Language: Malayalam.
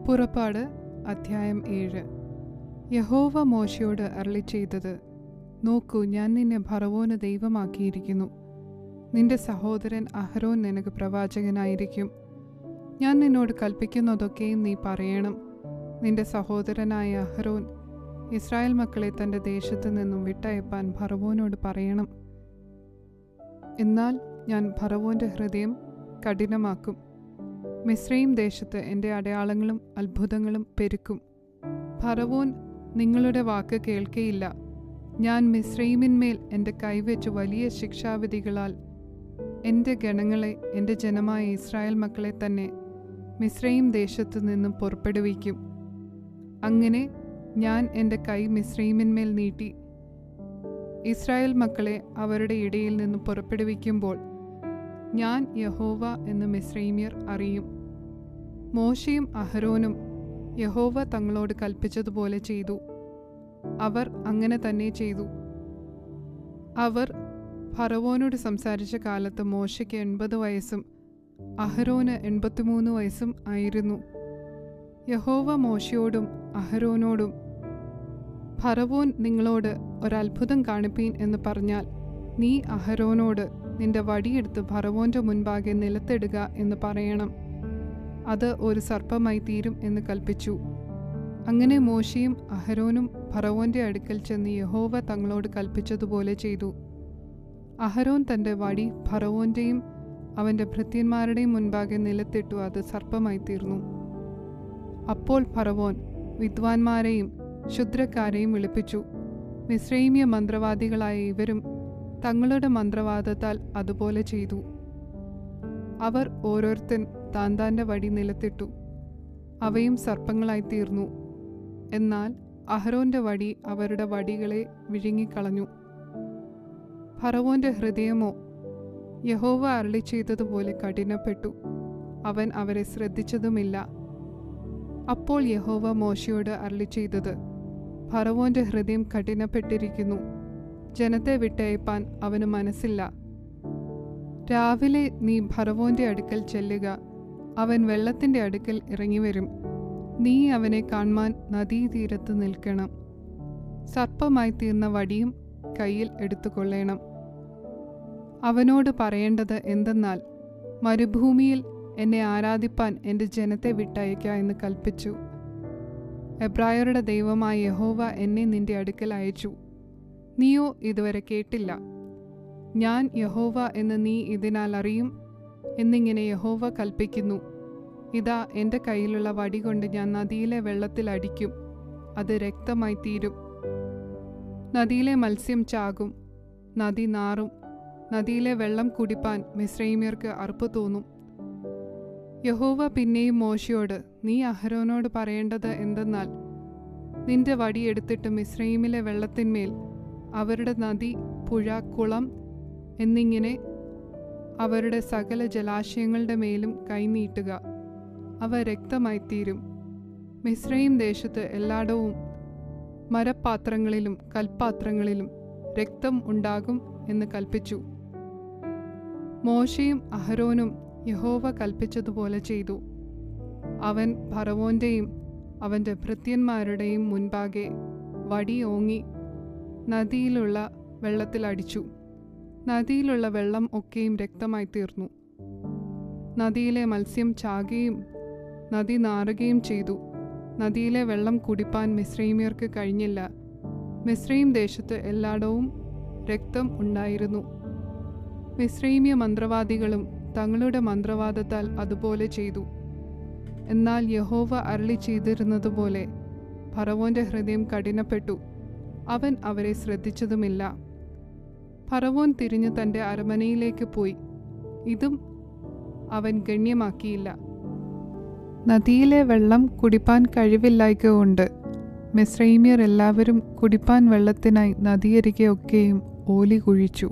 പുറപ്പാട് അധ്യായം 7. യഹോവ മോശയോട് അരുളിച്ചെയ്തത്, നോക്കൂ, ഞാൻ നിന്നെ ഫറവോന് ദൈവമാക്കിയിരിക്കുന്നു. നിന്റെ സഹോദരൻ അഹരോൻ നിനക്ക് പ്രവാചകനായിരിക്കും. ഞാൻ നിന്നോട് കൽപ്പിക്കുന്നതൊക്കെയും നീ പറയണം. നിന്റെ സഹോദരനായ അഹരോൻ ഇസ്രായേൽ മക്കളെ തൻ്റെ ദേശത്തു നിന്നും വിട്ടയപ്പാൻ ഫറവോനോട് പറയണം. എന്നാൽ ഞാൻ ഫറവോൻ്റെ ഹൃദയം കഠിനമാക്കും. മിസ്രയീം ദേശത്ത് എൻ്റെ അടയാളങ്ങളും അത്ഭുതങ്ങളും പെരുക്കും. ഫറവോൻ നിങ്ങളുടെ വാക്ക് കേൾക്കയില്ല. ഞാൻ മിസ്രയീമിന്മേൽ എൻ്റെ കൈവച്ച് വലിയ ശിക്ഷാവിധികളാൽ എൻ്റെ ഗണങ്ങളെ, എൻ്റെ ജനമായ ഇസ്രായേൽ മക്കളെ തന്നെ മിസ്രയീം ദേശത്തു നിന്നും പുറപ്പെടുവിക്കും. അങ്ങനെ ഞാൻ എൻ്റെ കൈ മിസ്രയീമിന്മേൽ നീട്ടി ഇസ്രായേൽ മക്കളെ അവരുടെ ഇടയിൽ നിന്നും പുറപ്പെടുവിക്കുമ്പോൾ ഞാൻ യഹോവ എന്ന് മിസ്രയീമ്യർ അറിയും. മോശയും അഹരോനും യഹോവ തങ്ങളോട് കൽപ്പിച്ചതുപോലെ ചെയ്തു. അവർ അങ്ങനെ തന്നെ ചെയ്തു. അവർ ഫറവോനോട് സംസാരിച്ച കാലത്ത് മോശയ്ക്ക് 80 വയസ്സും അഹരോന് 83 വയസ്സും ആയിരുന്നു. യഹോവ മോശയോടും അഹരോനോടും, ഫറവോൻ നിങ്ങളോട് ഒരത്ഭുതം കാണിപ്പീൻ എന്ന് പറഞ്ഞാൽ നീ അഹരോനോട് നിന്റെ വടിയെടുത്ത് ഫറവോൻ്റെ മുൻപാകെ നിലത്തിടുക എന്ന് പറയണം. അത് ഒരു സർപ്പമായി തീരും എന്ന് കൽപ്പിച്ചു. അങ്ങനെ മോശയും അഹരോനും ഫറവോൻ്റെ അടുക്കൽ ചെന്ന് യഹോവ തങ്ങളോട് കൽപ്പിച്ചതുപോലെ ചെയ്തു. അഹരോൻ തൻ്റെ വടി ഫറവോൻ്റെയും അവൻ്റെ ഭൃത്യന്മാരുടെയും മുൻപാകെ നിലത്തിട്ടു. അത് സർപ്പമായി തീർന്നു. അപ്പോൾ ഫറവോൻ വിദ്വാൻമാരെയും ശുദ്രക്കാരെയും വിളിപ്പിച്ചു. മിസ്രയീമ്യ മന്ത്രവാദികളായ ഇവരും തങ്ങളുടെ മന്ത്രവാദത്താൽ അതുപോലെ ചെയ്തു. അവർ ഓരോരുത്തൻ താന്താൻ്റെ വടി നിലത്തിട്ടു. അവയും സർപ്പങ്ങളായി തീർന്നു. എന്നാൽ അഹരോൻ്റെ വടി അവരുടെ വടികളെ വിഴുങ്ങിക്കളഞ്ഞു. ഫറവോൻ്റെ ഹൃദയമോ യഹോവ അരുളിച്ചെയ്തതുപോലെ കഠിനപ്പെട്ടു. അവൻ അവരെ ശ്രദ്ധിച്ചതുമില്ല. അപ്പോൾ യഹോവ മോശയോട് അരുളിച്ചെയ്തത്, ഫറവോൻ്റെ ഹൃദയം കഠിനപ്പെട്ടിരിക്കുന്നു. ജനത്തെ വിട്ടയപ്പാൻ അവന് മനസ്സില്ല. രാവിലെ നീ ഫറവോൻ്റെ അടുക്കൽ ചെല്ലുക. അവൻ വെള്ളത്തിൻ്റെ അടുക്കൽ ഇറങ്ങിവരും. നീ അവനെ കാൺമാൻ നദീതീരത്ത് നിൽക്കണം. സർപ്പമായി തീർന്ന വടിയും കയ്യിൽ എടുത്തുകൊള്ളേണം. അവനോട് പറയേണ്ടത് എന്തെന്നാൽ, മരുഭൂമിയിൽ എന്നെ ആരാധിപ്പാൻ എൻ്റെ ജനത്തെ വിട്ടയയ്ക്ക എന്ന് കൽപ്പിച്ചു. എബ്രായരുടെ ദൈവമായ യഹോവ എന്നെ നിന്റെ അടുക്കൽ അയച്ചു. നീയോ ഇതുവരെ കേട്ടില്ല. ഞാൻ യഹോവ എന്ന് നീ ഇതിനാൽ അറിയും എന്നിങ്ങനെ യഹോവ കൽപ്പിക്കുന്നു. ഇതാ, എൻ്റെ കയ്യിലുള്ള വടി കൊണ്ട് ഞാൻ നദിയിലെ വെള്ളത്തിൽ അടിക്കും. അത് രക്തമായി തീരും. നദിയിലെ മത്സ്യം ചാകും. നദി നാറും. നദിയിലെ വെള്ളം കുടിപ്പാൻ മിസ്രയീമ്യർക്ക് അറുപ്പ് തോന്നും. യഹോവ പിന്നെയും മോശയോട്, നീ അഹരോനോട് പറയേണ്ടത് എന്തെന്നാൽ, നിന്റെ വടി എടുത്തിട്ട് മിസ്രയീമിലെ വെള്ളത്തിന്മേൽ, അവരുടെ നദി, പുഴ, കുളം എന്നിങ്ങനെ അവരുടെ സകല ജലാശയങ്ങളുടെ മേലും കൈനീട്ടുക. അവ രക്തമായി തീരും. മിസ്രയീം ദേശത്ത് എല്ലായിടവും മരപാത്രങ്ങളിലും കൽപ്പാത്രങ്ങളിലും രക്തം ഉണ്ടാകും എന്ന് കൽപ്പിച്ചു. മോശയും അഹരോനും യഹോവ കൽപ്പിച്ചതുപോലെ ചെയ്തു. അവൻ ഫറവോൻ്റെയും അവൻ്റെ ഭൃത്യന്മാരുടെയും മുൻപാകെ വടി ഓങ്ങി നദിയിലുള്ള വെള്ളത്തിൽ അടിച്ചു. നദിയിലുള്ള വെള്ളം ഒക്കെയും രക്തമായി തീർന്നു. നദിയിലെ മത്സ്യം ചാകുകയും നദി നാറുകയും ചെയ്തു. നദിയിലെ വെള്ളം കുടിപ്പാൻ മിസ്രയീമ്യർക്ക് കഴിഞ്ഞില്ല. മിസ്രയീം ദേശത്ത് എല്ലായിടവും രക്തം ഉണ്ടായിരുന്നു. മിസ്രയീമ്യ മന്ത്രവാദികളും തങ്ങളുടെ മന്ത്രവാദത്താൽ അതുപോലെ ചെയ്തു. എന്നാൽ യഹോവ അരുളി ചെയ്തിരുന്നതുപോലെ ഫറവോൻ്റെ ഹൃദയം കഠിനപ്പെട്ടു. അവൻ അവരെ ശ്രദ്ധിച്ചതുമില്ല. ഫറവോൻ തിരിഞ്ഞു തൻ്റെ അരമനയിലേക്ക് പോയി. ഇതും അവൻ ഗണ്യമാക്കിയില്ല. നദിയിലെ വെള്ളം കുടിപ്പാൻ കഴിവില്ലായ്ക കൊണ്ട് മിസ്രയീമ്യർ എല്ലാവരും കുടിപ്പാൻ വെള്ളത്തിനായി നദിയരികെ ഒക്കെയും ഓലി കുഴിച്ചു.